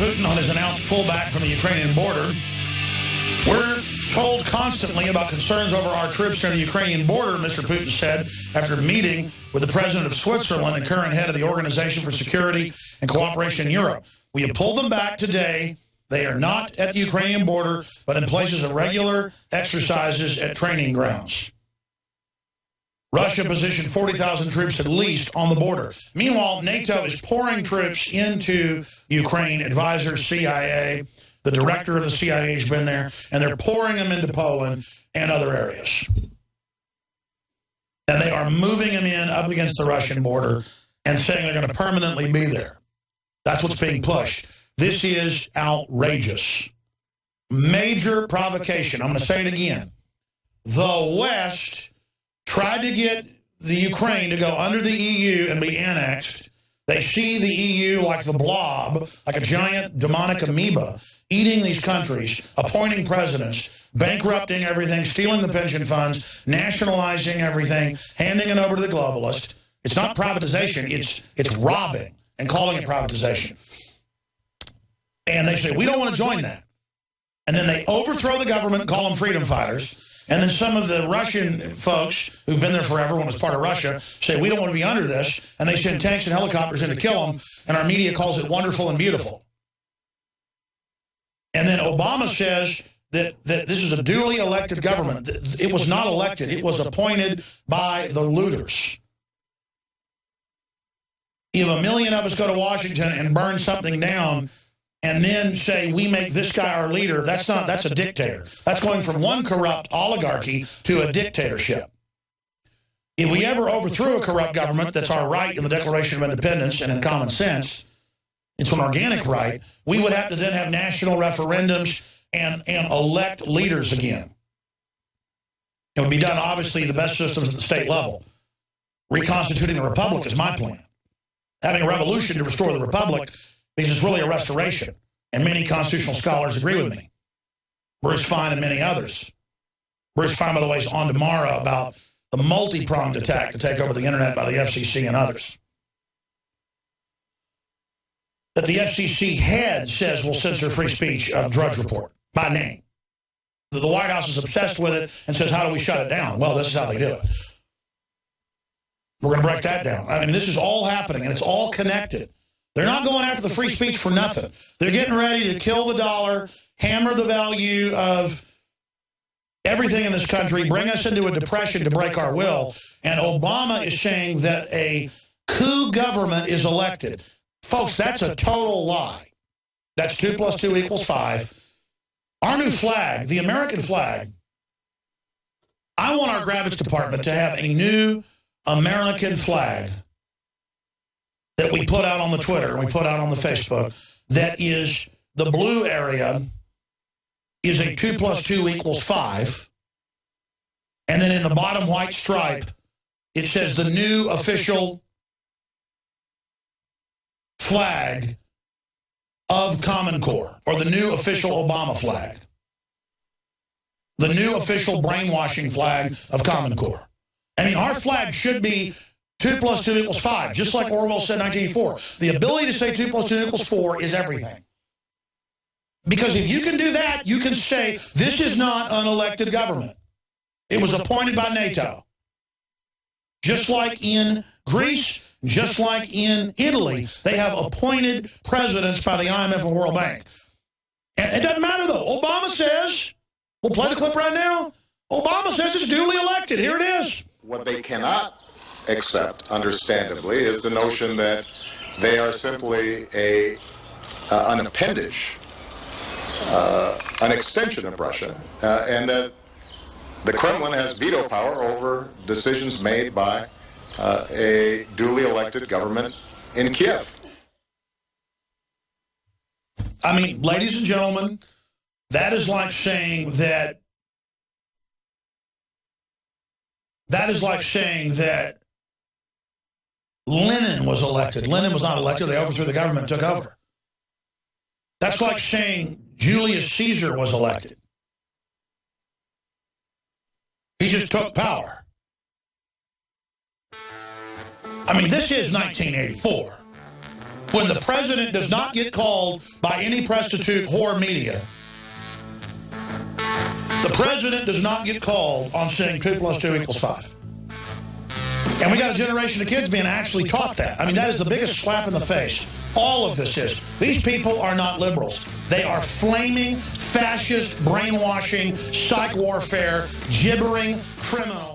Putin on his announced pullback from the Ukrainian border. We're told constantly about concerns over our troops near the Ukrainian border, Mr. Putin said after meeting with the president of Switzerland and current head of the Organization for Security and Cooperation in Europe. We have pulled them back today. They are not at the Ukrainian border, but in places of regular exercises at training grounds. Russia positioned 40,000 troops at least on the border. Meanwhile, NATO is pouring troops into Ukraine. Advisors, CIA, the director of the CIA has been there, and they're pouring them into Poland and other areas. And they are moving them in up against the Russian border and saying they're going to permanently be there. That's what's being pushed. This is outrageous. Major provocation. I'm going to say it again. The West tried to get the Ukraine to go under the EU and be annexed. They see the EU like the blob, like a giant demonic amoeba, eating these countries, appointing presidents, bankrupting everything, stealing the pension funds, nationalizing everything, handing it over to the globalist. It's not privatization, it's robbing and calling it privatization. And they say, we don't want to join that. And then they overthrow the government and call them freedom fighters. And then some of the Russian folks who've been there forever when it's part of Russia say, we don't want to be under this. And they send tanks and helicopters in to kill them. And our media calls it wonderful and beautiful. And then Obama says that this is a duly elected government. It was not elected. It was appointed by the looters. If a million of us go to Washington and burn something down and then say we make this guy our leader, that's a dictator. That's going from one corrupt oligarchy to a dictatorship. If we ever overthrew a corrupt government, that's our right in the Declaration of Independence and in common sense, it's an organic right, we would have to then have national referendums and elect leaders again. It would be done, obviously, the best systems at the state level. Reconstituting the republic is my plan. Having a revolution to restore the republic, because it's really a restoration. And many constitutional scholars agree with me. Bruce Fine and many others. Bruce Fine, by the way, is on tomorrow about the multi-pronged attack to take over the internet by the FCC and others. That the FCC head says will censor free speech of Drudge Report by name. The White House is obsessed with it and says, how do we shut it down? Well, this is how they do it. We're going to break that down. I mean, this is all happening, and it's all connected. They're not going after the free speech for nothing. They're getting ready to kill the dollar, hammer the value of everything in this country, bring us into a depression to break our will. And Obama is saying that a coup government is elected. Folks, that's a total lie. That's 2 + 2 = 5. Our new flag, the American flag, I want our graphics department to have a new American flag that we put out on the Twitter and we put out on the Facebook, that is the blue area is a 2 + 2 = 5. And then in the bottom white stripe, it says the new official flag of Common Core, or the new official Obama flag. The new official brainwashing flag of Common Core. I mean, our flag should be 2 + 2 = 5, just like Orwell said in 1984. The ability to say 2 + 2 = 4 is everything. Because if you can do that, you can say, this is not unelected government. It was appointed by NATO. Just like in Greece, just like in Italy, they have appointed presidents by the IMF and World Bank. And it doesn't matter, though. Obama says, we'll play the clip right now. Obama says it's duly elected. Here it is. What they cannot accept, understandably, is the notion that they are simply an appendage, an extension of Russia, and that the Kremlin has veto power over decisions made by a duly elected government in Kiev. I mean, ladies and gentlemen, that is like saying that Lenin was elected. Lenin was not elected. They overthrew the government and took over. That's like saying Julius Caesar was elected. He just took power. I mean, this is 1984. When the president does not get called by any prostitute whore media, the president does not get called on saying 2 + 2 = 5. And we got a generation of kids being actually taught that. I mean, that is the biggest slap in the face. All of this is. These people are not liberals. They are flaming, fascist, brainwashing, psych warfare, gibbering criminals.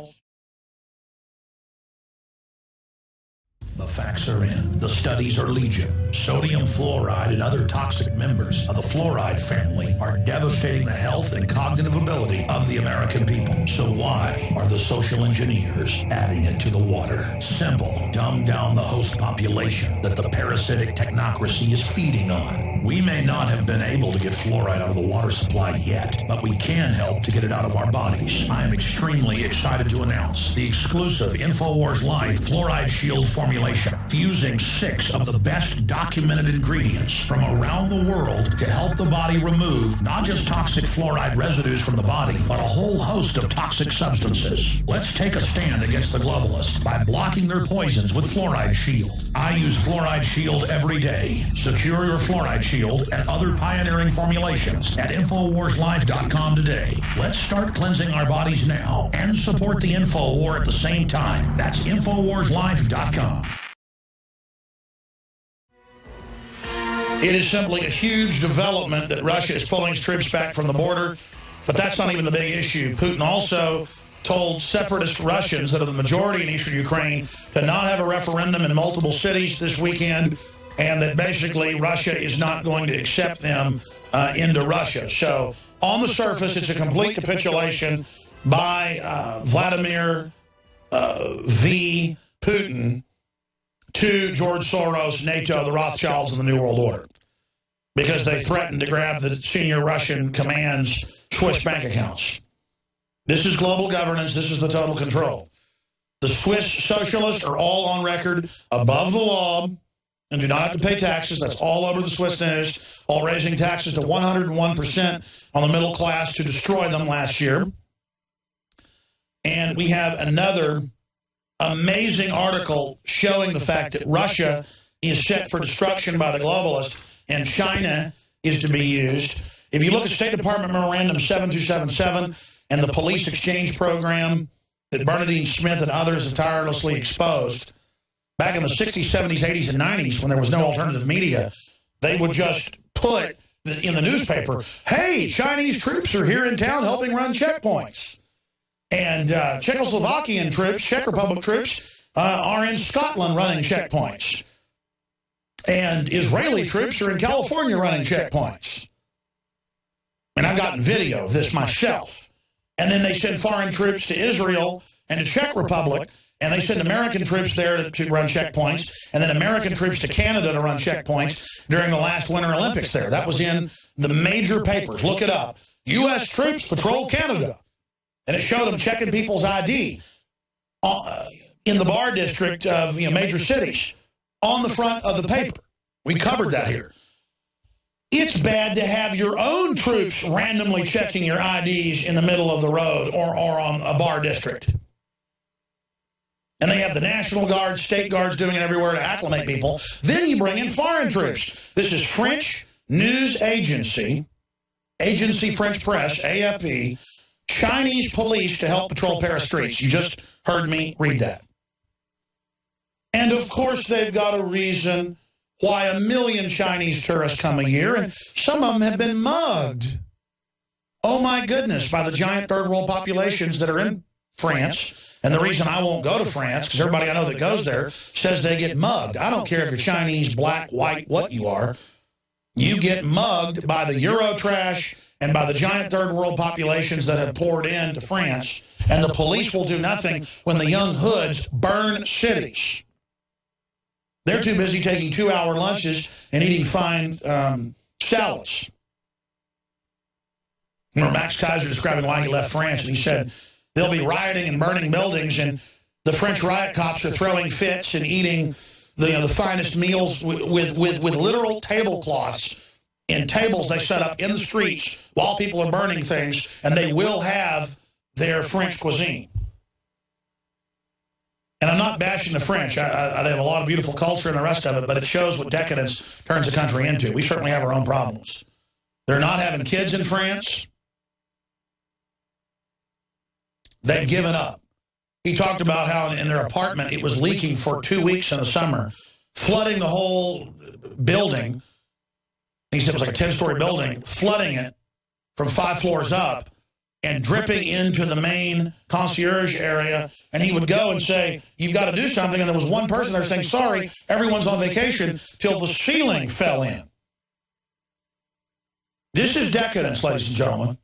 The facts are in. The studies are legion. Sodium fluoride and other toxic members of the fluoride family are devastating the health and cognitive ability of the American people. So why are the social engineers adding it to the water? Simple. Dumb down the host population that the parasitic technocracy is feeding on. We may not have been able to get fluoride out of the water supply yet, but we can help to get it out of our bodies. I am extremely excited to announce the exclusive InfoWars Life Fluoride Shield formulation, fusing 6 of the best documented ingredients from around the world to help the body remove not just toxic fluoride residues from the body, but a whole host of toxic substances. Let's take a stand against the globalists by blocking their poisons with Fluoride Shield. I use Fluoride Shield every day. Secure your Fluoride Shield and other pioneering formulations at InfoWarsLife.com today. Let's start cleansing our bodies now and support the InfoWar at the same time. That's InfoWarsLife.com. It is simply a huge development that Russia is pulling its troops back from the border, but that's not even the big issue. Putin also told separatist Russians that are the majority in eastern Ukraine to not have a referendum in multiple cities this weekend, and that basically Russia is not going to accept them into Russia. So on the surface, it's a complete capitulation by Vladimir V. Putin to George Soros, NATO, the Rothschilds, and the New World Order, because they threatened to grab the senior Russian command's Swiss bank accounts. This is global governance. This is the total control. The Swiss socialists are all on record above the law and do not have to pay taxes. That's all over the Swiss news, all raising taxes to 101% on the middle class to destroy them last year. And we have another amazing article showing the fact that Russia is set for destruction by the globalists and China is to be used. If you look at State Department Memorandum 7277 and the police exchange program that Bernadine Smith and others have tirelessly exposed, back in the 60s, 70s, 80s, and 90s, when there was no alternative media, they would just put in the newspaper, hey, Chinese troops are here in town helping run checkpoints. And Czechoslovakian troops, Czech Republic troops, are in Scotland running checkpoints. And Israeli troops are in California running checkpoints. And I've gotten video of this myself. And then they send foreign troops to Israel and to Czech Republic, and they send American troops there to run checkpoints, and then American troops to Canada to run checkpoints during the last Winter Olympics there. That was in the major papers. Look it up. U.S. troops patrol Canada. And it showed them checking people's ID in the bar district of major cities on the front of the paper. We covered that here. It's bad to have your own troops randomly checking your IDs in the middle of the road or on a bar district. And they have the National Guard, state guards doing it everywhere to acclimate people. Then you bring in foreign troops. This is French news agency, Agency French Press, AFP, Chinese police to help patrol Paris streets. You just heard me read that. And of course they've got a reason why 1 million Chinese tourists come a year, and some of them have been mugged. Oh my goodness, by the giant third world populations that are in France. And the reason I won't go to France, because everybody I know that goes there says they get mugged. I don't care if you're Chinese, black, white, what you are. You get mugged by the Euro trash and by the giant third world populations that have poured into France, and the police will do nothing when the young hoods burn cities. They're too busy taking 2-hour lunches and eating fine salads. Remember Max Kaiser describing why he left France, and he said, they'll be rioting and burning buildings, and the French riot cops are throwing fits and eating the finest meals with literal tablecloths and tables they set up in the streets while people are burning things, and they will have their French cuisine. And I'm not bashing the French. They have a lot of beautiful culture and the rest of it, but it shows what decadence turns a country into. We certainly have our own problems. They're not having kids in France. They've given up. He talked about how in their apartment it was leaking for 2 weeks in the summer, flooding the whole building. He said it was like a 10-story building, flooding it from 5 floors up and dripping into the main concierge area. And he would go and say, you've got to do something. And there was one person there saying, sorry, everyone's on vacation, till the ceiling fell in. This is decadence, ladies and gentlemen.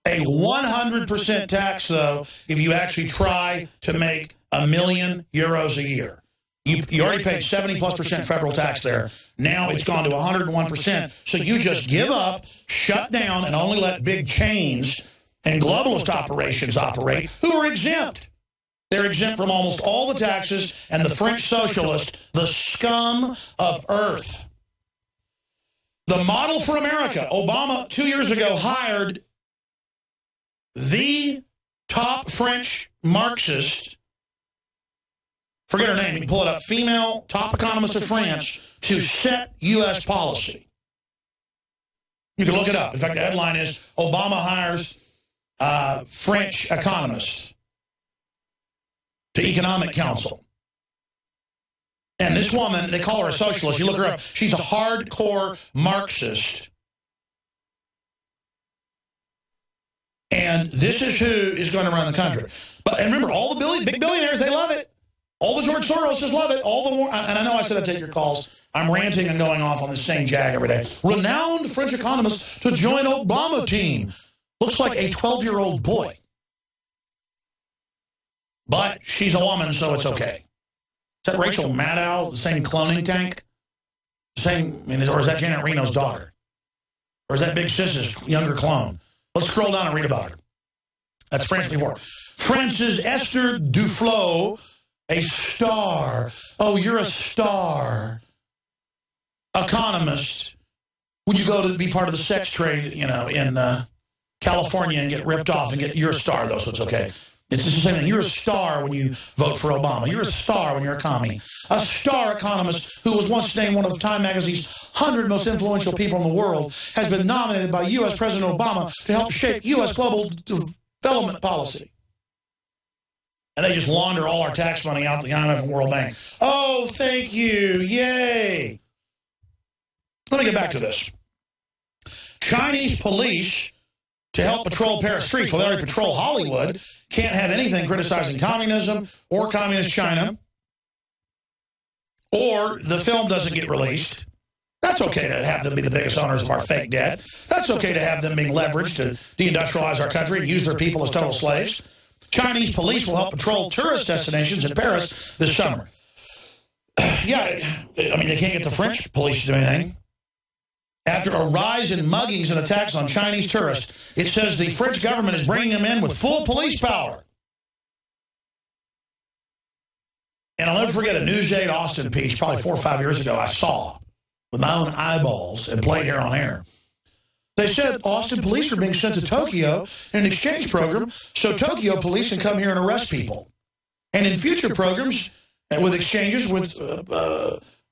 A 100% tax, though, if you actually try to make €1 million a year. You already paid 70+% federal tax there. Now it's gone to 101%. So you just give up, shut down, and only let big chains and globalist operations operate, who are exempt. They're exempt from almost all the taxes, and the French socialists, the scum of earth. The model for America. Obama, 2 years ago, hired the top French Marxist, forget her name, you can pull it up, female top economist of France, to set U.S. policy. You can look it up. In fact, the headline is, Obama hires French economist to Economic Council. And this woman, they call her a socialist. You look her up. She's a hardcore Marxist. And this is who is going to run the country. But and remember, all the big billionaires, they love it. All the George Soroses love it. All the and I know I said I'd take your calls. I'm ranting and going off on this same jag every day. Renowned French economist to join Obama team. Looks like a 12-year-old boy. But she's a woman, so it's okay. Is that Rachel Maddow, the same cloning tank? Same, or is that Janet Reno's daughter? Or is that Big Sis's younger clone? Let's scroll down and read about her. That's French before. France's Esther Duflo, a star. Oh, you're a star. Economist. When you go to be part of the sex trade, you know, in California and get ripped off and you're a star, though, so it's okay. It's just the same thing. You're a star when you vote for Obama. You're a star when you're a commie. A star economist who was once named one of Time Magazine's 100 most influential people in the world has been nominated by U.S. President Obama to help shape U.S. global development policy. And they just launder all our tax money out to the IMF and World Bank. Oh, thank you. Yay. Let me get back to this. Chinese police, to help patrol Paris streets, well, they already patrol Hollywood, can't have anything criticizing communism or communist China, or the film doesn't get released. That's okay to have them be the biggest owners of our fake debt. That's okay to have them being leveraged to deindustrialize our country and use their people as total slaves. Chinese police will help patrol tourist destinations in Paris this summer. Yeah, I mean, they can't get the French police to do anything. After a rise in muggings and attacks on Chinese tourists, it says the French government is bringing them in with full police power. And I'll never forget a Newsday Austin piece, probably 4 or 5 years ago, I saw with my own eyeballs and played here on air. They said Austin police are being sent to Tokyo in an exchange program so Tokyo police can come here and arrest people. And in future programs, with exchanges with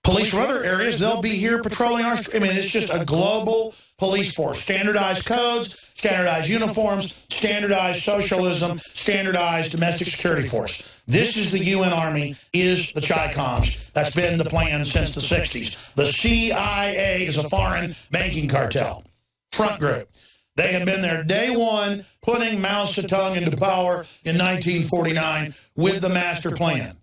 police from other areas, they'll be here patrolling our streets. I mean, it's just a global police force. Standardized codes, standardized uniforms, standardized socialism, standardized domestic security force. This is the UN Army, is the Chi-Coms. That's been the plan since the 60s. The CIA is a foreign banking cartel. Front group. They have been there day one, putting Mao Zedong into power in 1949 with the master plan.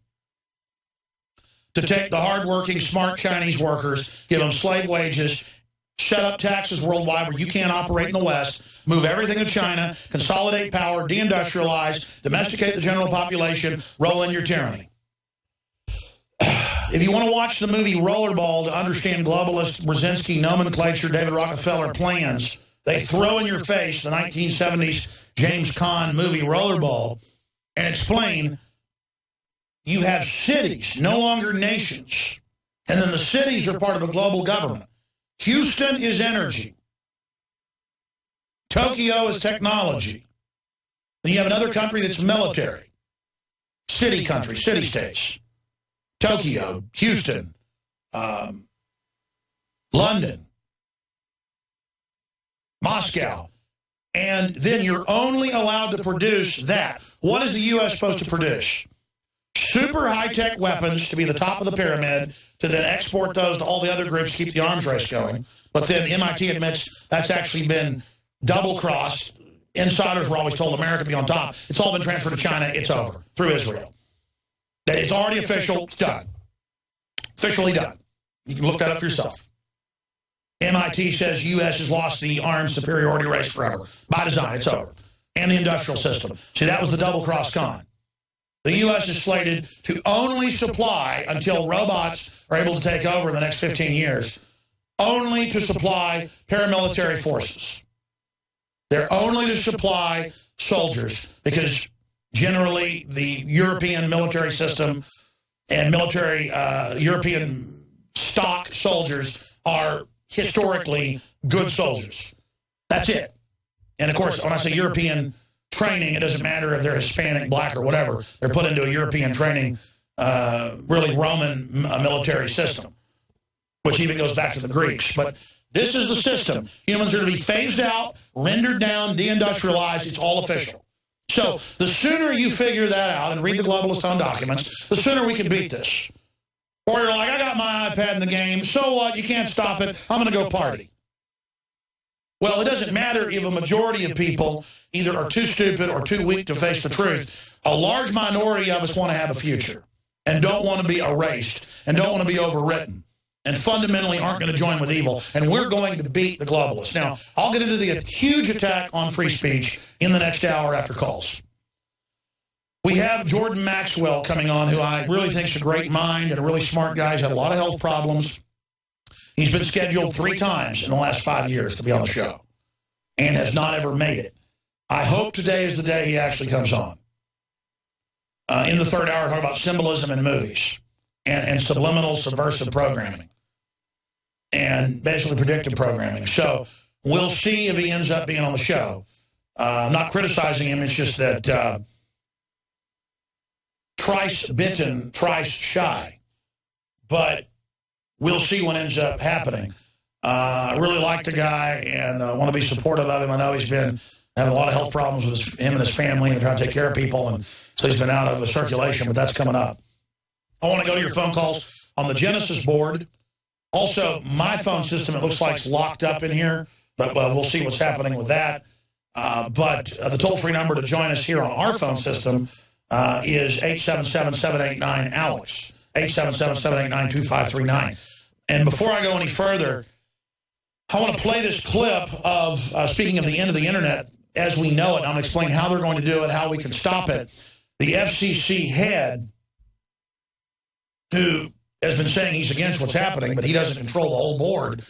To take the hardworking, smart Chinese workers, give them slave wages, shut up taxes worldwide where you can't operate in the West, move everything to China, consolidate power, deindustrialize, domesticate the general population, roll in your tyranny. If you want to watch the movie Rollerball to understand globalist Brzezinski nomenclature, David Rockefeller plans, they throw in your face the 1970s James Caan movie Rollerball and explain you have cities, no longer nations, and then the cities are part of a global government. Houston is energy. Tokyo is technology. Then you have another country that's military. City country, city states. Tokyo, Houston, London, Moscow. And then you're only allowed to produce that. What is the U.S. supposed to produce? Super high-tech weapons to be the top of the pyramid, to then export those to all the other groups to keep the arms race going. But then MIT admits that's actually been double-crossed. Insiders were always told America to be on top. It's all been transferred to China. It's over through Israel. It's already official. It's done. Officially done. You can look that up for yourself. MIT says U.S. has lost the arms superiority race forever. By design, it's over. And the industrial system. See, that was the double-cross con. The U.S. is slated to only supply, until robots are able to take over in the next 15 years, only to supply paramilitary forces. They're only to supply soldiers, because generally the European military system and military European stock soldiers are historically good soldiers. That's it. And of course, when I say European training, it doesn't matter if they're Hispanic, black, or whatever. They're put into a European training, really Roman military system, which even goes back to the Greeks. But this is the system. Humans are to be phased out, rendered down, deindustrialized. It's all official. So the sooner you figure that out and read the Globalist on documents, the sooner we can beat this. Or you're like, I got my iPad in the game. So what? You can't stop it. I'm going to go party. Well, it doesn't matter if a majority of people either are too stupid or too weak to face the truth. A large minority of us want to have a future and don't want to be erased and don't want to be overwritten and fundamentally aren't going to join with evil. And we're going to beat the globalists. Now, I'll get into the huge attack on free speech in the next hour after calls. We have Jordan Maxwell coming on, who I really think is a great mind and a really smart guy. He's had a lot of health problems. He's been scheduled 3 times in the last 5 years to be on the show and has not ever made it. I hope today is the day he actually comes on. In the third hour, talk about symbolism in movies and subliminal subversive programming and basically predictive programming. So we'll see if he ends up being on the show. I'm not criticizing him. It's just that thrice bitten, thrice shy. But we'll see what ends up happening. I really like the guy and want to be supportive of him. I know he's been having a lot of health problems with him and his family and trying to take care of people, and so he's been out of circulation, but that's coming up. I want to go to your phone calls on the Genesis board. Also, my phone system, it looks like it's locked up in here, but we'll see what's happening with that. But the toll-free number to join us here on our phone system is 877-789-ALEX, 877-789-2539. And before I go any further, I want to play this clip of, speaking of the end of the internet as we know it, and I'm going to explain how they're going to do it, how we can stop it. The FCC head, who has been saying he's against what's happening, but he doesn't control the whole board,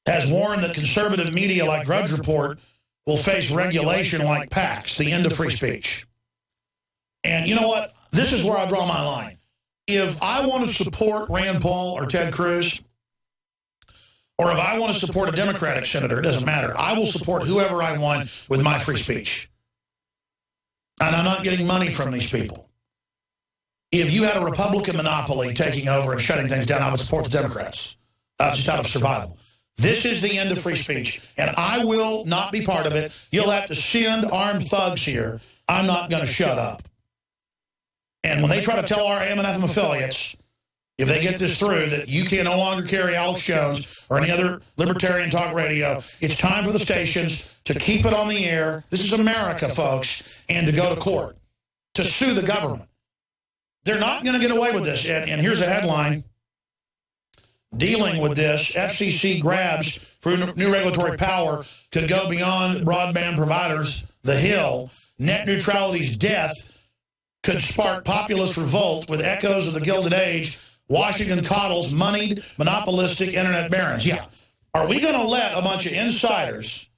has warned that conservative media like Drudge Report will face regulation like PACs, the end of free speech. And you know what? This is where I draw my line. If I want to support Rand Paul or Ted Cruz, or if I want to support a Democratic senator, it doesn't matter. I will support whoever I want with my free speech. And I'm not getting money from these people. If you had a Republican monopoly taking over and shutting things down, I would support the Democrats, just out of survival. This is the end of free speech, and I will not be part of it. You'll have to send armed thugs here. I'm not going to shut up. And when they try to tell our AM and FM affiliates, if they get this through, that you can no longer carry Alex Jones or any other libertarian talk radio, it's time for the stations to keep it on the air. This is America, folks, and to go to court, to sue the government. They're not going to get away with this. And here's a headline dealing with this. FCC grabs for new regulatory power could go beyond broadband providers. The Hill. Net neutrality's death could spark populist revolt with echoes of the Gilded Age. Washington coddles moneyed, monopolistic internet barons. Yeah. Are we going to let a bunch of insiders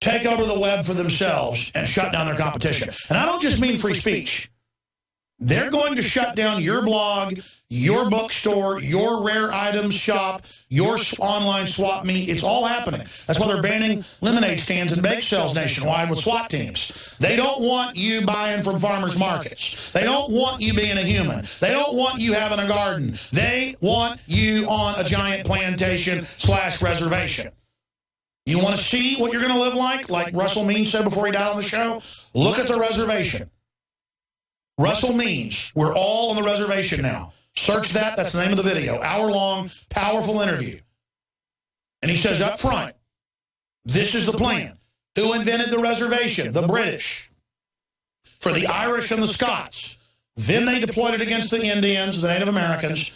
take over the web for themselves and shut down their competition? And I don't just mean free speech. They're going to shut down your blog, your bookstore, your rare items shop, your online swap meet. It's all happening. That's why they're banning lemonade stands and bake sales nationwide with SWAT teams. They don't want you buying from farmers markets. They don't want you being a human. They don't want you having a garden. They want you on a giant plantation / reservation. You want to see what you're going to live like Russell Means said before he died on the show? Look at the reservation. Russell Means, we're all on the reservation now. Search that. That's the name of the video. Hour-long, powerful interview. And he says up front, this is the plan. Who invented the reservation? The British. For the Irish and the Scots. Then they deployed it against the Indians, the Native Americans.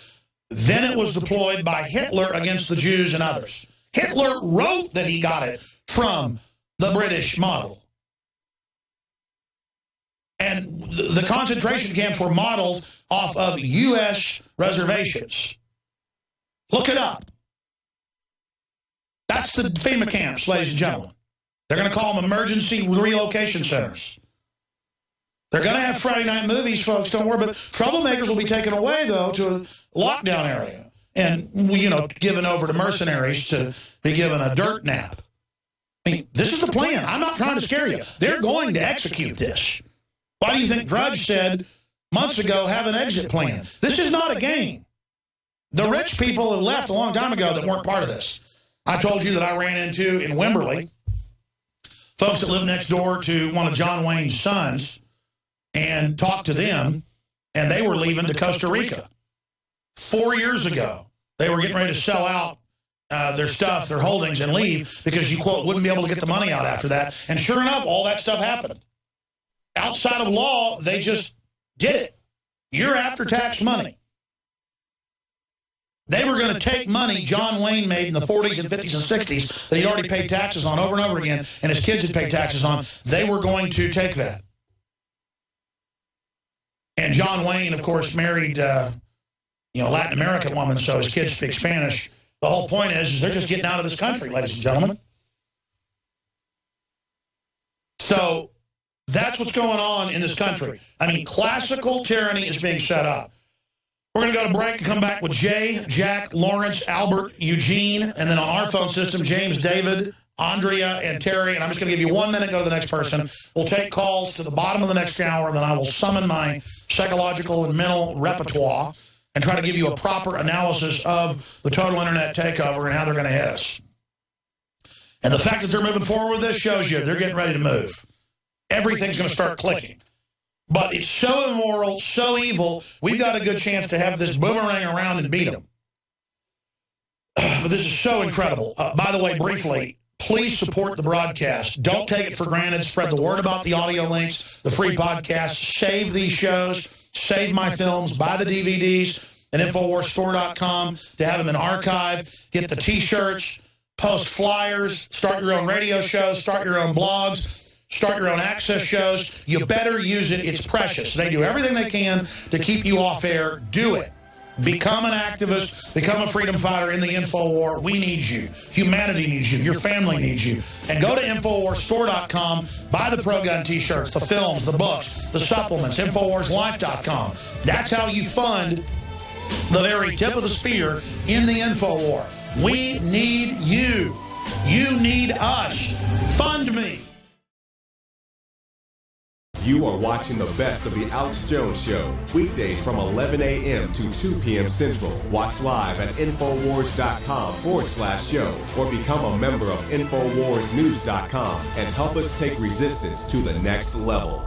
Then it was deployed by Hitler against the Jews and others. Hitler wrote that he got it from the British model. And the concentration camps were modeled off of U.S. reservations. Look it up. That's the FEMA camps, ladies and gentlemen. They're going to call them emergency relocation centers. They're going to have Friday night movies, folks, don't worry. But troublemakers will be taken away, though, to a lockdown area and, given over to mercenaries to be given a dirt nap. I mean, this is the plan. I'm not trying to scare you. They're going to execute this. Why do you think Drudge said months ago, have an exit plan? This is not a game. The rich people have left a long time ago that weren't part of this. I told you that I ran into, in Wimberley, folks that live next door to one of John Wayne's sons and talked to them, and they were leaving to Costa Rica. 4 years ago, they were getting ready to sell out their stuff, their holdings, and leave because you, quote, wouldn't be able to get the money out after that. And sure enough, all that stuff happened. Outside of law, they just did it. Your after-tax money. They were going to take money John Wayne made in the 40s and 50s and 60s that he'd already paid taxes on over and over again, and his kids had paid taxes on. They were going to take that. And John Wayne, of course, married Latin American woman, so his kids speak Spanish. The whole point is they're just getting out of this country, ladies and gentlemen. So that's what's going on in this country. I mean, classical tyranny is being set up. We're going to go to break and come back with Jay, Jack, Lawrence, Albert, Eugene, and then on our phone system, James, David, Andrea, and Terry. And I'm just going to give you 1 minute, go to the next person. We'll take calls to the bottom of the next hour, and then I will summon my psychological and mental repertoire and try to give you a proper analysis of the total internet takeover and how they're going to hit us. And the fact that they're moving forward with this shows you they're getting ready to move. Everything's going to start clicking. But it's so immoral, so evil, we've got a good chance to have this boomerang around and beat them. But this is so incredible. By the way, briefly, please support the broadcast. Don't take it for granted. Spread the word about the audio links, the free podcast. Save these shows. Save my films. Buy the DVDs at InfoWarsStore.com to have them in archive. Get the T-shirts. Post flyers. Start your own radio shows. Start your own blogs. Start your own access shows. You better use it. It's precious. They do everything they can to keep you off air. Do it. Become an activist. Become a freedom fighter in the info war. We need you. Humanity needs you. Your family needs you. And go to InfoWarsStore.com. Buy the Pro-Gun T-shirts, the films, the books, the supplements, InfoWarsLife.com. That's how you fund the very tip of the spear in the info war. We need you. You need us. Fund me. You are watching the best of the Alex Jones Show, weekdays from 11 a.m. to 2 p.m. Central. Watch live at Infowars.com/show or become a member of InfoWarsNews.com and help us take resistance to the next level.